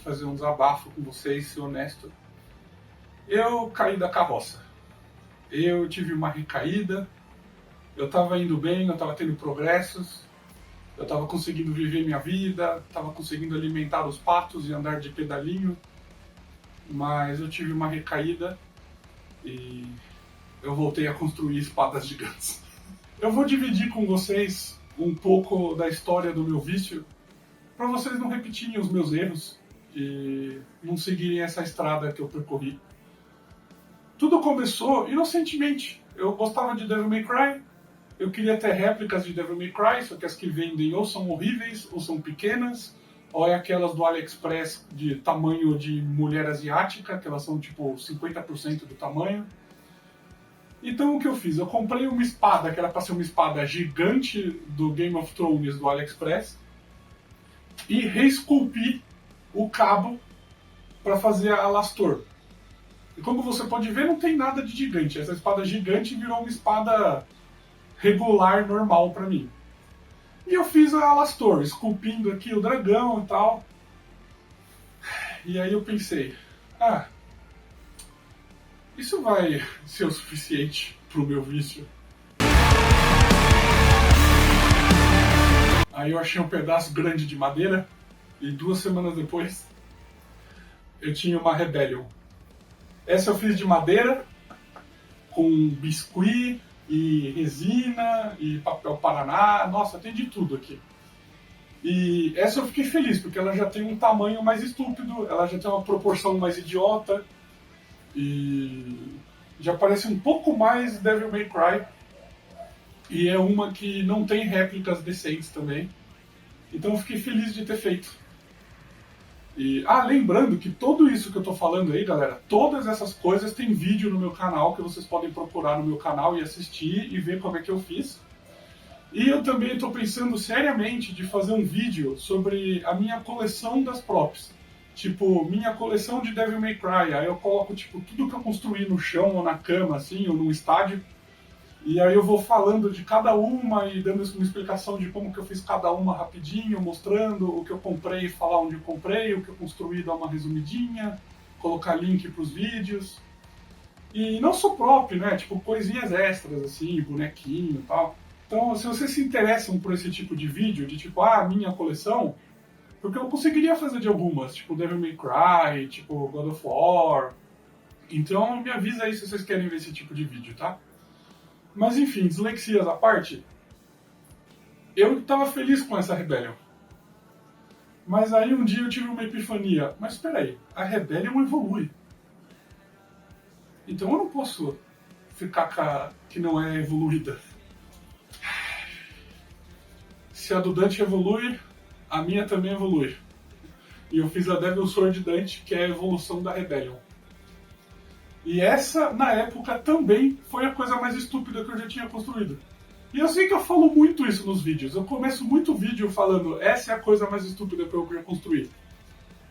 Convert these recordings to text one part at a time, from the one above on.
fazer um desabafo com vocês, ser honesto. Eu caí da carroça. Eu tive uma recaída, eu estava indo bem, eu estava tendo progressos, eu estava conseguindo viver minha vida, estava conseguindo alimentar os patos e andar de pedalinho, mas eu tive uma recaída e eu voltei a construir espadas gigantes. Eu vou dividir com vocês um pouco da história do meu vício, para vocês não repetirem os meus erros e não seguirem essa estrada que eu percorri. Tudo começou inocentemente. Eu gostava de Devil May Cry, eu queria ter réplicas de Devil May Cry, só que as que vendem ou são horríveis, ou são pequenas, ou é aquelas do AliExpress de tamanho de mulher asiática, que elas são tipo 50% do tamanho. Então o que eu fiz? Eu comprei uma espada, que era para ser uma espada gigante do Game of Thrones do AliExpress, e reesculpi o cabo para fazer a Alastor. E como você pode ver, não tem nada de gigante. Essa espada gigante virou uma espada regular, normal para mim. E eu fiz a Alastor, esculpindo aqui o dragão e tal. E aí eu pensei, isso vai ser o suficiente pro meu vício. Aí eu achei um pedaço grande de madeira e 2 semanas depois eu tinha uma Rebellion. Essa eu fiz de madeira, com biscuit e resina e papel paraná. Nossa, tem de tudo aqui. E essa eu fiquei feliz, porque ela já tem um tamanho mais estúpido, ela já tem uma proporção mais idiota e já parece um pouco mais Devil May Cry. E é uma que não tem réplicas decentes também. Então eu fiquei feliz de ter feito. E, lembrando que tudo isso que eu tô falando aí, galera, todas essas coisas tem vídeo no meu canal, que vocês podem procurar no meu canal e assistir e ver como é que eu fiz. E eu também estou pensando seriamente de fazer um vídeo sobre a minha coleção das props. Tipo, minha coleção de Devil May Cry. Aí eu coloco tipo, tudo que eu construí no chão ou na cama, assim, ou no estádio. E aí eu vou falando de cada uma e dando uma explicação de como que eu fiz cada uma rapidinho, mostrando o que eu comprei, falar onde eu comprei, o que eu construí, dar uma resumidinha, colocar link para os vídeos. E não só prop, né? Tipo, coisinhas extras, assim, bonequinho e tal. Então, se vocês se interessam por esse tipo de vídeo, de tipo, minha coleção, porque eu conseguiria fazer de algumas, tipo Devil May Cry, tipo God of War. Então me avisa aí se vocês querem ver esse tipo de vídeo, tá? Mas enfim, dislexias à parte, eu tava feliz com essa Rebellion. Mas aí um dia eu tive uma epifania. Mas espera aí, a Rebellion evolui. Então eu não posso ficar com a que não é evoluída. Se a do Dante evolui, a minha também evolui. E eu fiz a Devil Sword Dante, que é a evolução da Rebellion. E essa, na época, também foi a coisa mais estúpida que eu já tinha construído. E eu sei que eu falo muito isso nos vídeos. Eu começo muito vídeo falando, essa é a coisa mais estúpida que eu já construí.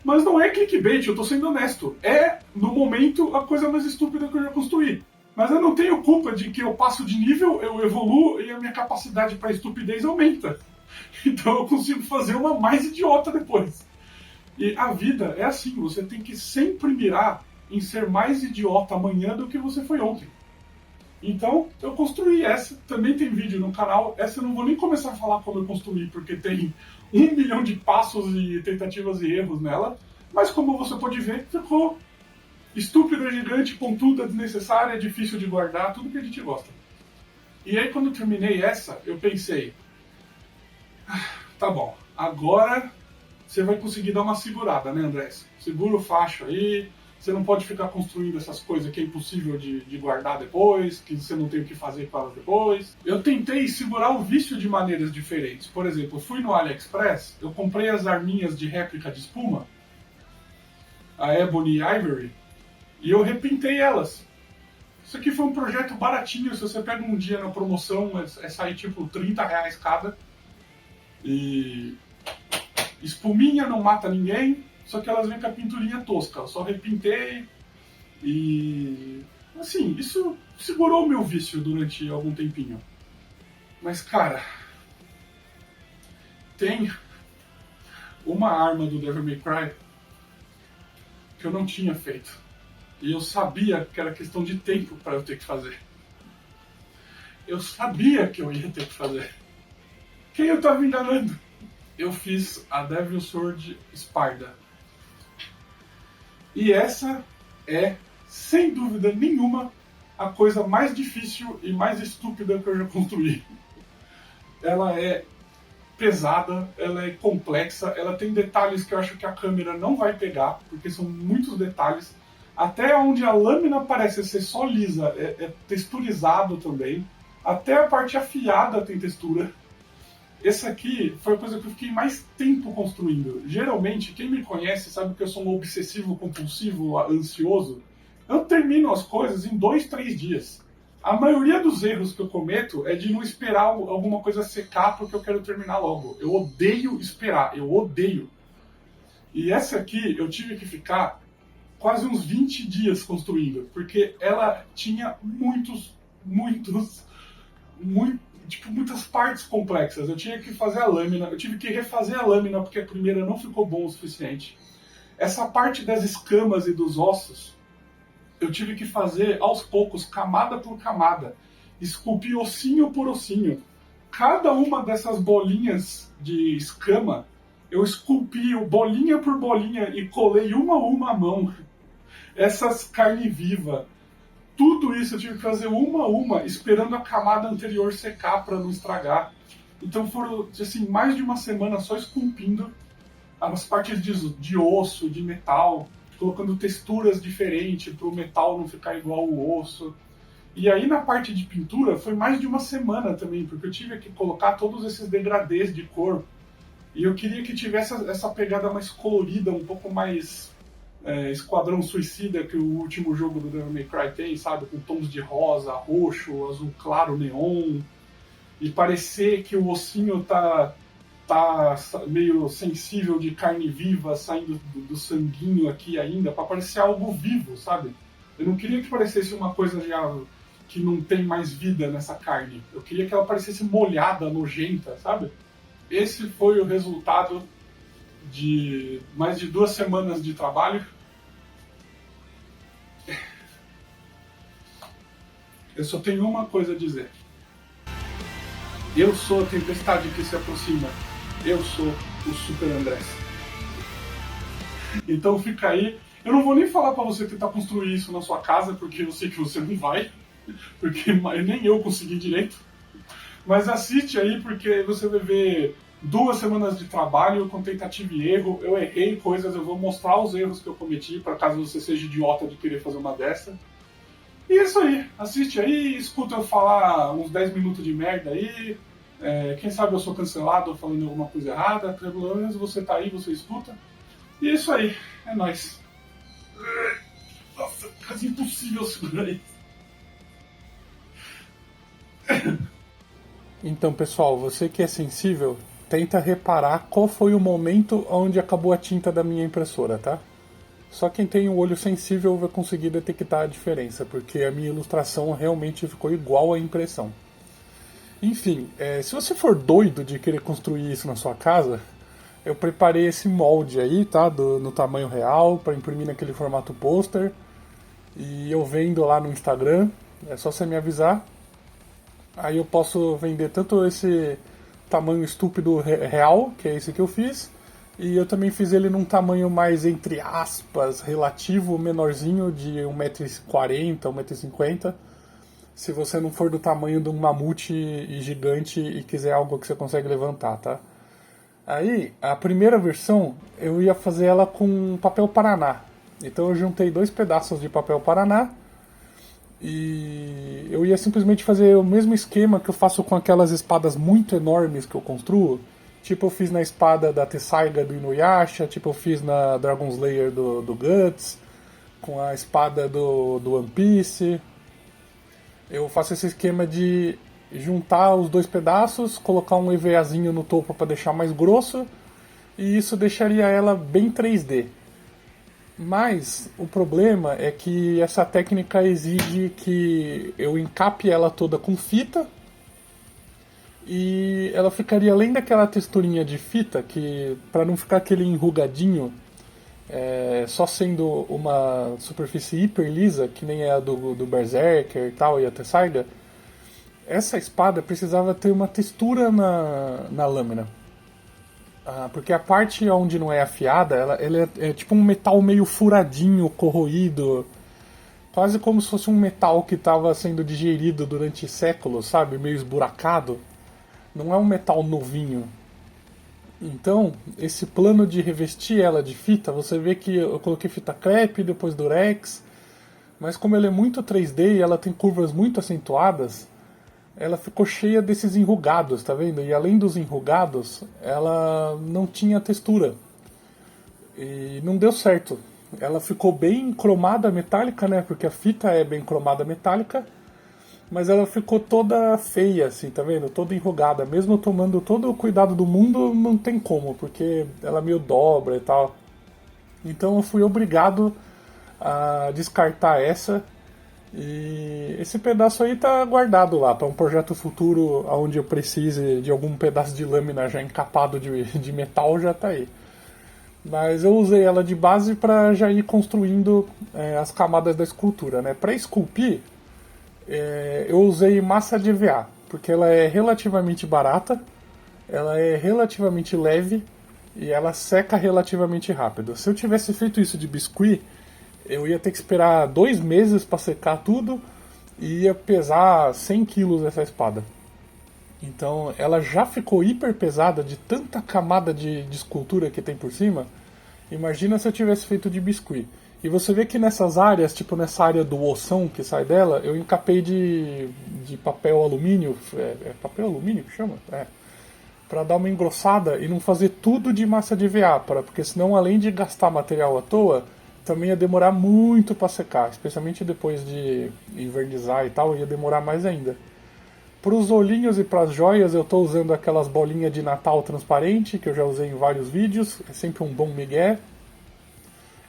Mas não é clickbait, eu tô sendo honesto. É, no momento, a coisa mais estúpida que eu já construí. Mas eu não tenho culpa de que eu passo de nível, eu evoluo e a minha capacidade para estupidez aumenta. Então eu consigo fazer uma mais idiota depois. E a vida é assim, você tem que sempre mirar em ser mais idiota amanhã do que você foi ontem. Então, eu construí essa, também tem vídeo no canal, essa eu não vou nem começar a falar como eu construí, porque tem 1 milhão de passos e tentativas e erros nela, mas como você pode ver, ficou estúpida, gigante, pontuda, desnecessária, difícil de guardar, tudo que a gente gosta. E aí quando eu terminei essa, eu pensei, tá bom, agora você vai conseguir dar uma segurada, né, Andrés? Segura o facho aí, você não pode ficar construindo essas coisas que é impossível de guardar depois, que você não tem o que fazer com elas depois. Eu tentei segurar o vício de maneiras diferentes. Por exemplo, eu fui no AliExpress, eu comprei as arminhas de réplica de espuma, a Ebony Ivory, e eu repintei elas. Isso aqui foi um projeto baratinho, se você pega um dia na promoção, é sair tipo R$30 cada. E espuminha não mata ninguém, só que elas vêm com a pinturinha tosca. Eu só repintei e... assim, isso segurou o meu vício durante algum tempinho. Mas, cara... tem uma arma do Devil May Cry que eu não tinha feito. E eu sabia que era questão de tempo para eu ter que fazer. Eu sabia que eu ia ter que fazer. Quem eu estava enganando? Eu fiz a Devil Sword Sparda. E essa é, sem dúvida nenhuma, a coisa mais difícil e mais estúpida que eu já construí. Ela é pesada, ela é complexa, ela tem detalhes que eu acho que a câmera não vai pegar, porque são muitos detalhes. Até onde a lâmina parece ser só lisa, é texturizado também. Até a parte afiada tem textura. Essa aqui foi a coisa que eu fiquei mais tempo construindo. Geralmente, quem me conhece sabe que eu sou um obsessivo compulsivo, ansioso. Eu termino as coisas em 2, 3 dias. A maioria dos erros que eu cometo é de não esperar alguma coisa secar porque eu quero terminar logo. Eu odeio esperar, eu odeio. E essa aqui eu tive que ficar quase uns 20 dias construindo, porque ela tinha muitas partes complexas. Eu tinha que fazer a lâmina, eu tive que refazer a lâmina porque a primeira não ficou bom o suficiente. Essa parte das escamas e dos ossos, eu tive que fazer aos poucos, camada por camada, esculpir ossinho por ossinho. Cada uma dessas bolinhas de escama, eu esculpi bolinha por bolinha e colei uma a uma à mão. Essas carne viva, tudo isso eu tive que fazer uma a uma, esperando a camada anterior secar para não estragar. Então foram assim, mais de uma semana só esculpindo as partes de osso, de metal, colocando texturas diferentes para o metal não ficar igual ao osso. E aí na parte de pintura foi mais de uma semana também, porque eu tive que colocar todos esses degradês de cor. E eu queria que tivesse essa pegada mais colorida, um pouco mais Esquadrão Suicida, que o último jogo do Devil May Cry tem, sabe? Com tons de rosa, roxo, azul claro, neon. E parecer que o ossinho tá meio sensível de carne viva saindo do sanguinho aqui ainda, para parecer algo vivo, sabe? Eu não queria que parecesse uma coisa já que não tem mais vida nessa carne. Eu queria que ela parecesse molhada, nojenta, sabe? Esse foi o resultado de mais de 2 semanas de trabalho. Eu só tenho uma coisa a dizer. Eu sou a tempestade que se aproxima. Eu sou o Super Andrés. Então fica aí. Eu não vou nem falar para você tentar construir isso na sua casa, porque eu sei que você não vai. Porque nem eu consegui direito. Mas assiste aí, porque você vai ver 2 semanas de trabalho com tentativa e erro. Eu errei coisas, eu vou mostrar os erros que eu cometi, para caso você seja idiota de querer fazer uma dessa. E é isso aí. Assiste aí, escuta eu falar uns 10 minutos de merda aí. Quem sabe eu sou cancelado falando alguma coisa errada. Pelo menos você tá aí, você escuta. E é isso aí. É nóis. Nossa, quase impossível segurar isso. Então, pessoal, você que é sensível, tenta reparar qual foi o momento onde acabou a tinta da minha impressora, tá? Só quem tem o olho sensível vai conseguir detectar a diferença, porque a minha ilustração realmente ficou igual à impressão. Enfim, se você for doido de querer construir isso na sua casa, eu preparei esse molde aí, tá? No tamanho real, para imprimir naquele formato pôster. E eu vendo lá no Instagram, é só você me avisar. Aí eu posso vender tanto esse tamanho estúpido real, que é esse que eu fiz, e eu também fiz ele num tamanho mais, entre aspas, relativo, menorzinho, de 1,40m, 1,50m. Se você não for do tamanho de um mamute gigante e quiser algo que você consegue levantar, tá? Aí, a primeira versão, eu ia fazer ela com papel Paraná. Então eu juntei 2 pedaços de papel Paraná e eu ia simplesmente fazer o mesmo esquema que eu faço com aquelas espadas muito enormes que eu construo. Tipo eu fiz na espada da Tessaiga do Inuyasha, tipo eu fiz na Dragon Slayer do Guts, com a espada do One Piece. Eu faço esse esquema de juntar os 2 pedaços, colocar um EVAzinho no topo para deixar mais grosso, e isso deixaria ela bem 3D. Mas o problema é que essa técnica exige que eu encape ela toda com fita, e ela ficaria além daquela texturinha de fita, que para não ficar aquele enrugadinho, só sendo uma superfície hiper lisa, que nem é a do Berserker e tal, e a Tessaiga, essa espada precisava ter uma textura na lâmina. Porque a parte onde não é afiada, ela é tipo um metal meio furadinho, corroído, quase como se fosse um metal que estava sendo digerido durante séculos, sabe? Meio esburacado. Não é um metal novinho. Então, esse plano de revestir ela de fita, você vê que eu coloquei fita crepe, depois durex, mas como ela é muito 3D e ela tem curvas muito acentuadas, ela ficou cheia desses enrugados, tá vendo? E além dos enrugados, ela não tinha textura. E não deu certo. Ela ficou bem cromada metálica, né? Porque a fita é bem cromada metálica, mas ela ficou toda feia, assim, tá vendo? Toda enrugada. Mesmo tomando todo o cuidado do mundo, não tem como, porque ela meio dobra e tal. Então eu fui obrigado a descartar essa. E esse pedaço aí tá guardado lá para um projeto futuro onde eu precise de algum pedaço de lâmina já encapado de metal, já tá aí. Mas eu usei ela de base para já ir construindo as camadas da escultura, né? Para esculpir, eu usei massa de EVA, porque ela é relativamente barata, ela é relativamente leve e ela seca relativamente rápido. Se eu tivesse feito isso de biscuit, eu ia ter que esperar 2 meses para secar tudo e ia pesar 100 quilos essa espada. Então ela já ficou hiper pesada de tanta camada de escultura que tem por cima. Imagina se eu tivesse feito de biscuit. E você vê que nessas áreas, tipo nessa área do ossão que sai dela, eu encapei de papel alumínio. É papel alumínio que chama? Para dar uma engrossada e não fazer tudo de massa de EVA, porque senão além de gastar material à toa, também ia demorar muito para secar, especialmente depois de invernizar e tal, ia demorar mais ainda. Para os olhinhos e para as joias eu estou usando aquelas bolinhas de Natal transparente, que eu já usei em vários vídeos, é sempre um bom migué.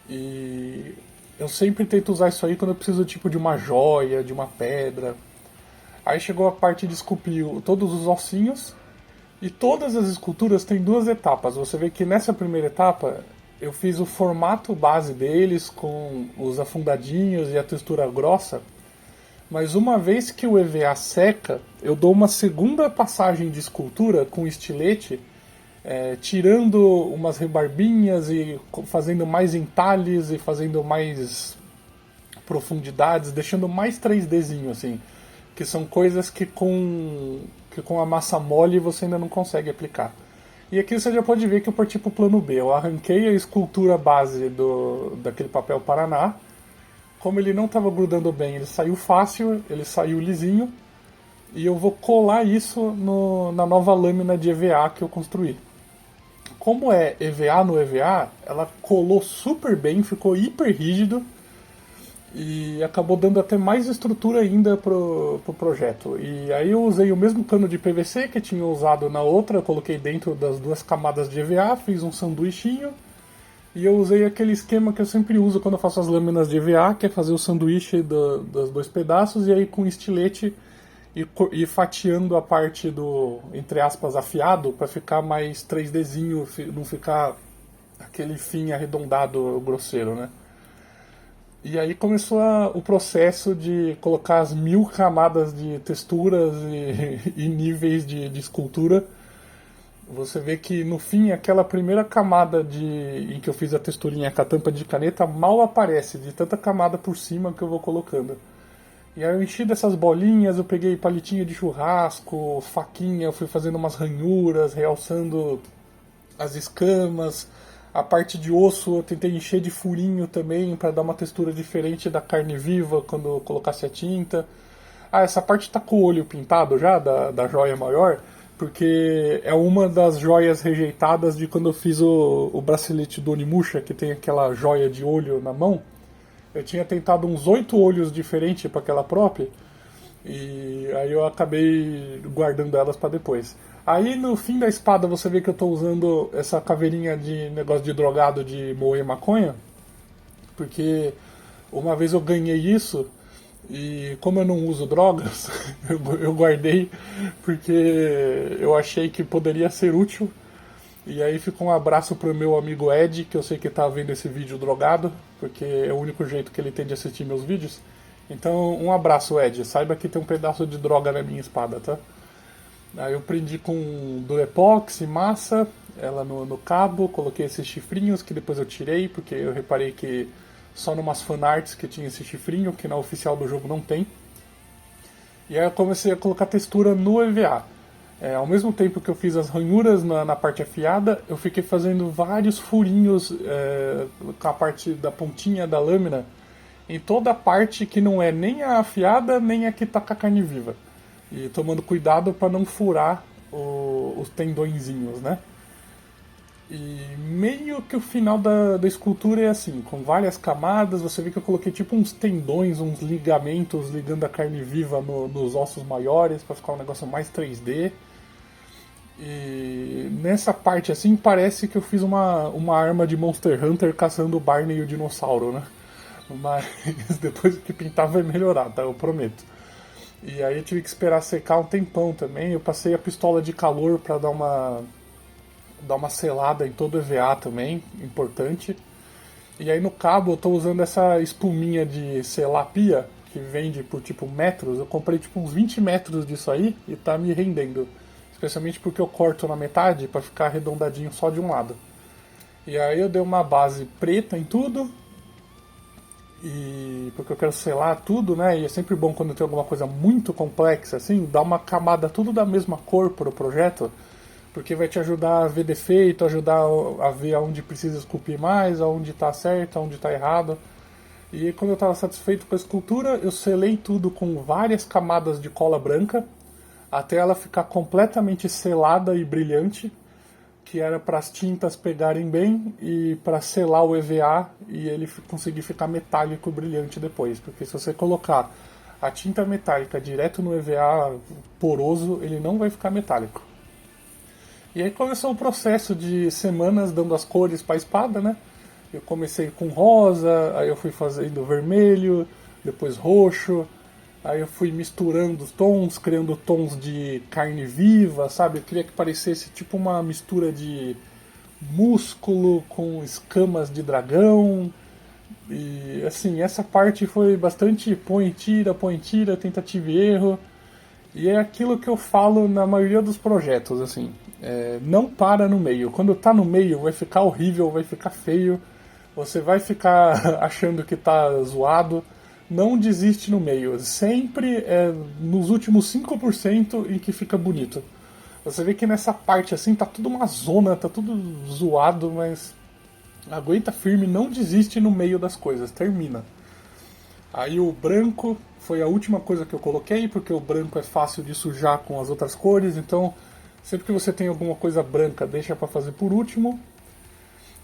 E eu sempre tento usar isso aí quando eu preciso tipo de uma joia, de uma pedra. Aí chegou a parte de esculpir todos os ossinhos, e todas as esculturas têm 2 etapas. Você vê que nessa primeira etapa eu fiz o formato base deles com os afundadinhos e a textura grossa. Mas uma vez que o EVA seca, eu dou uma segunda passagem de escultura com estilete, tirando umas rebarbinhas e fazendo mais entalhes e fazendo mais profundidades, deixando mais 3Dzinho, assim. Que são coisas que com a massa mole você ainda não consegue aplicar. E aqui você já pode ver que eu parti para o plano B. Eu arranquei a escultura base daquele papel Paraná. Como ele não estava grudando bem, ele saiu fácil, ele saiu lisinho. E eu vou colar isso na nova lâmina de EVA que eu construí. Como é EVA no EVA, ela colou super bem, ficou hiper rígido. E acabou dando até mais estrutura ainda pro projeto. E aí eu usei o mesmo cano de PVC que tinha usado na outra, coloquei dentro das 2 camadas de EVA, fiz um sanduichinho. E eu usei aquele esquema que eu sempre uso quando eu faço as lâminas de EVA, que é fazer o sanduíche dos 2 pedaços e aí com estilete e fatiando a parte do, entre aspas, afiado, para ficar mais 3Dzinho, não ficar aquele fim arredondado grosseiro, né? E aí começou o processo de colocar as 1000 camadas de texturas e níveis de escultura. Você vê que no fim aquela primeira camada em que eu fiz a texturinha com a tampa de caneta mal aparece, de tanta camada por cima que eu vou colocando. E aí eu enchi dessas bolinhas, eu peguei palitinho de churrasco, faquinha, eu fui fazendo umas ranhuras, realçando as escamas. A parte de osso eu tentei encher de furinho também para dar uma textura diferente da carne viva quando eu colocasse a tinta. Essa parte tá com o olho pintado já, da joia maior, porque é uma das joias rejeitadas de quando eu fiz o bracelete do Onimusha, que tem aquela joia de olho na mão. Eu tinha tentado uns 8 olhos diferentes para aquela própria, e aí eu acabei guardando elas para depois. Aí no fim da espada você vê que eu estou usando essa caveirinha de negócio de drogado de moer maconha, porque uma vez eu ganhei isso e como eu não uso drogas, eu guardei porque eu achei que poderia ser útil. E aí fica um abraço pro meu amigo Ed, que eu sei que tá vendo esse vídeo drogado, porque é o único jeito que ele tem de assistir meus vídeos. Então, um abraço, Ed. Saiba que tem um pedaço de droga na minha espada, tá? Aí eu prendi com durepox e massa, ela no cabo, coloquei esses chifrinhos que depois eu tirei, porque eu reparei que só numas fanarts que tinha esse chifrinho, que na oficial do jogo não tem. E aí eu comecei a colocar textura no EVA. Ao mesmo tempo que eu fiz as ranhuras na parte afiada, eu fiquei fazendo vários furinhos com a parte da pontinha da lâmina em toda a parte que não é nem a afiada nem a que tá com a carne viva. E tomando cuidado para não furar os tendõezinhos, né? E meio que o final da escultura é assim, com várias camadas. Você vê que eu coloquei tipo uns tendões, uns ligamentos ligando a carne viva nos ossos maiores para ficar um negócio mais 3D. E nessa parte assim parece que eu fiz uma arma de Monster Hunter caçando o Barney e o dinossauro, né? Mas depois que pintar vai melhorar, tá? Eu prometo. E aí eu tive que esperar secar um tempão também. Eu passei a pistola de calor para dar uma selada em todo o EVA também, importante. E aí no cabo eu tô usando essa espuminha de selar pia, que vende por tipo metros. Eu comprei tipo uns 20 metros disso aí e tá me rendendo. Especialmente porque eu corto na metade para ficar arredondadinho só de um lado. E aí eu dei uma base preta em tudo. E porque eu quero selar tudo, né? E é sempre bom quando tem alguma coisa muito complexa assim, dar uma camada tudo da mesma cor pro projeto, porque vai te ajudar a ver defeito, ajudar a ver aonde precisa esculpir mais, aonde tá certo, aonde tá errado. E quando eu estava satisfeito com a escultura, eu selei tudo com várias camadas de cola branca, até ela ficar completamente selada e brilhante, que era para as tintas pegarem bem e para selar o EVA e ele conseguir ficar metálico e brilhante depois. Porque se você colocar a tinta metálica direto no EVA poroso, ele não vai ficar metálico. E aí começou o processo de semanas dando as cores para a espada, né? Eu comecei com rosa, aí eu fui fazendo vermelho, depois roxo, aí eu fui misturando os tons, criando tons de carne viva, sabe? Eu queria que parecesse tipo uma mistura de músculo com escamas de dragão. E assim, essa parte foi bastante põe e tira, tentativa e erro. E é aquilo que eu falo na maioria dos projetos, assim. Não para no meio. Quando tá no meio vai ficar horrível, vai ficar feio. Você vai ficar achando que tá zoado. Não desiste no meio. Sempre é nos últimos 5% em que fica bonito. Você vê que nessa parte assim tá tudo uma zona, tá tudo zoado, mas aguenta firme, não desiste no meio das coisas, termina. Aí o branco foi a última coisa que eu coloquei, porque o branco é fácil de sujar com as outras cores, então sempre que você tem alguma coisa branca, deixa para fazer por último.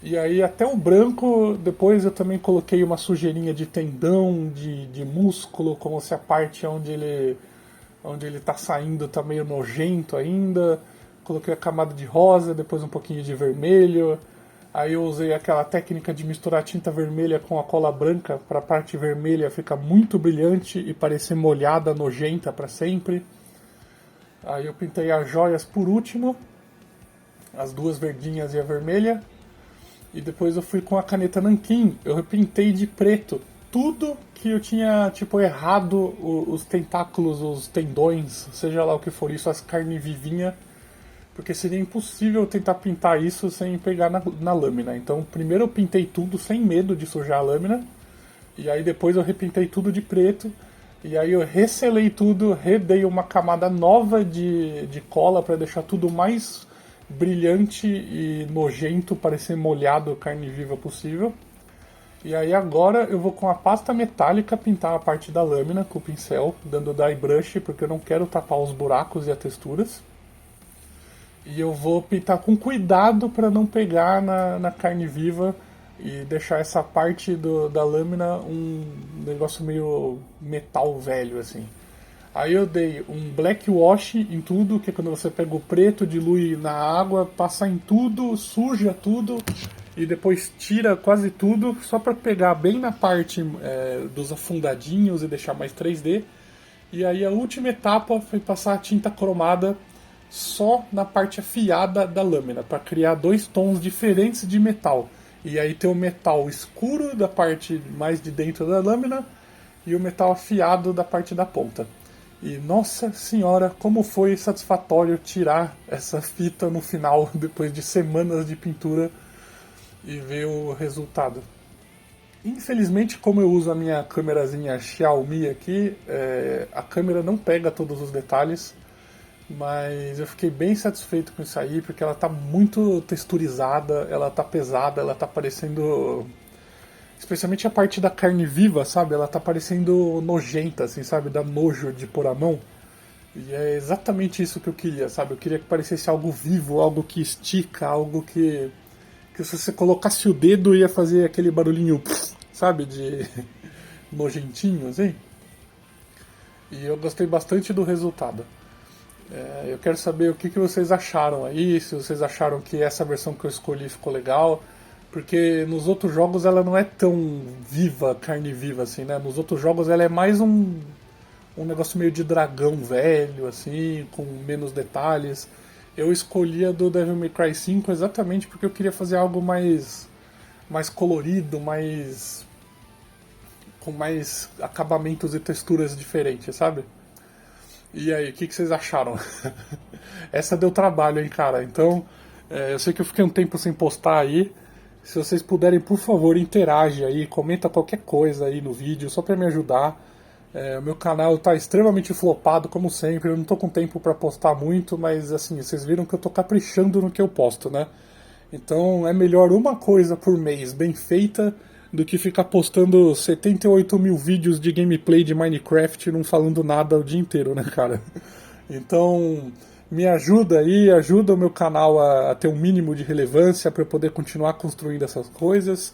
E aí até o branco, depois eu também coloquei uma sujeirinha de tendão, de músculo, como se a parte onde ele tá saindo tá meio nojento ainda. Coloquei a camada de rosa, depois um pouquinho de vermelho. Aí eu usei aquela técnica de misturar tinta vermelha com a cola branca para a parte vermelha ficar muito brilhante e parecer molhada, nojenta para sempre. Aí eu pintei as joias por último, as duas verdinhas e a vermelha. E depois eu fui com a caneta nanquim, eu repintei de preto tudo que eu tinha tipo errado, os tentáculos, os tendões, seja lá o que for isso, as carnes vivinhas, porque seria impossível tentar pintar isso sem pegar na lâmina. Então primeiro eu pintei tudo sem medo de sujar a lâmina, e aí depois eu repintei tudo de preto, e aí eu reselei tudo, redei uma camada nova de cola para deixar tudo mais brilhante e nojento, parecer molhado, carne viva possível. E aí agora eu vou com a pasta metálica pintar a parte da lâmina com o pincel, dando dry brush, porque eu não quero tapar os buracos e as texturas. E eu vou pintar com cuidado para não pegar na carne viva e deixar essa parte da lâmina um negócio meio metal velho, assim. Aí eu dei um black wash em tudo, que é quando você pega o preto, dilui na água, passa em tudo, suja tudo e depois tira quase tudo, só para pegar bem na parte dos afundadinhos e deixar mais 3D. E aí a última etapa foi passar a tinta cromada só na parte afiada da lâmina, para criar dois tons diferentes de metal. E aí tem o metal escuro da parte mais de dentro da lâmina e o metal afiado da parte da ponta. E nossa senhora, como foi satisfatório tirar essa fita no final, depois de semanas de pintura, e ver o resultado. Infelizmente, como eu uso a minha câmerazinha Xiaomi aqui, a câmera não pega todos os detalhes, mas eu fiquei bem satisfeito com isso aí, porque ela tá muito texturizada, ela tá pesada, ela tá parecendo... Especialmente a parte da carne viva, sabe? Ela tá parecendo nojenta, assim, sabe? Dá nojo de pôr a mão. E é exatamente isso que eu queria, sabe? Eu queria que parecesse algo vivo, algo que estica, algo que se você colocasse o dedo ia fazer aquele barulhinho, sabe? De nojentinho, assim. E eu gostei bastante do resultado. Eu quero saber o que vocês acharam aí, se vocês acharam que essa versão que eu escolhi ficou legal, porque nos outros jogos ela não é tão viva, carne viva assim, né? Nos outros jogos ela é mais um negócio meio de dragão velho, assim, com menos detalhes. Eu escolhi a do Devil May Cry 5 exatamente porque eu queria fazer algo mais colorido, com mais acabamentos e texturas diferentes, sabe? E aí, o que vocês acharam? Essa deu trabalho, hein, cara? Então, eu sei que eu fiquei um tempo sem postar aí. Se vocês puderem, por favor, interage aí, comenta qualquer coisa aí no vídeo, só pra me ajudar. O meu canal tá extremamente flopado, como sempre. Eu não tô com tempo pra postar muito, mas assim, vocês viram que eu tô caprichando no que eu posto, né? Então é melhor uma coisa por mês bem feita do que ficar postando 78 mil vídeos de gameplay de Minecraft e não falando nada o dia inteiro, né, cara? Então, me ajuda aí, ajuda o meu canal a ter um mínimo de relevância para eu poder continuar construindo essas coisas.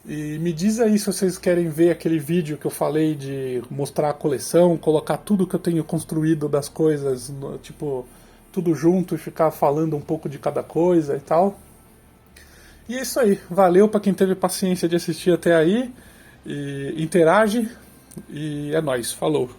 E me diz aí se vocês querem ver aquele vídeo que eu falei de mostrar a coleção, colocar tudo que eu tenho construído das coisas, tipo, tudo junto e ficar falando um pouco de cada coisa e tal. E é isso aí. Valeu para quem teve paciência de assistir até aí. E interage. E é nóis. Falou.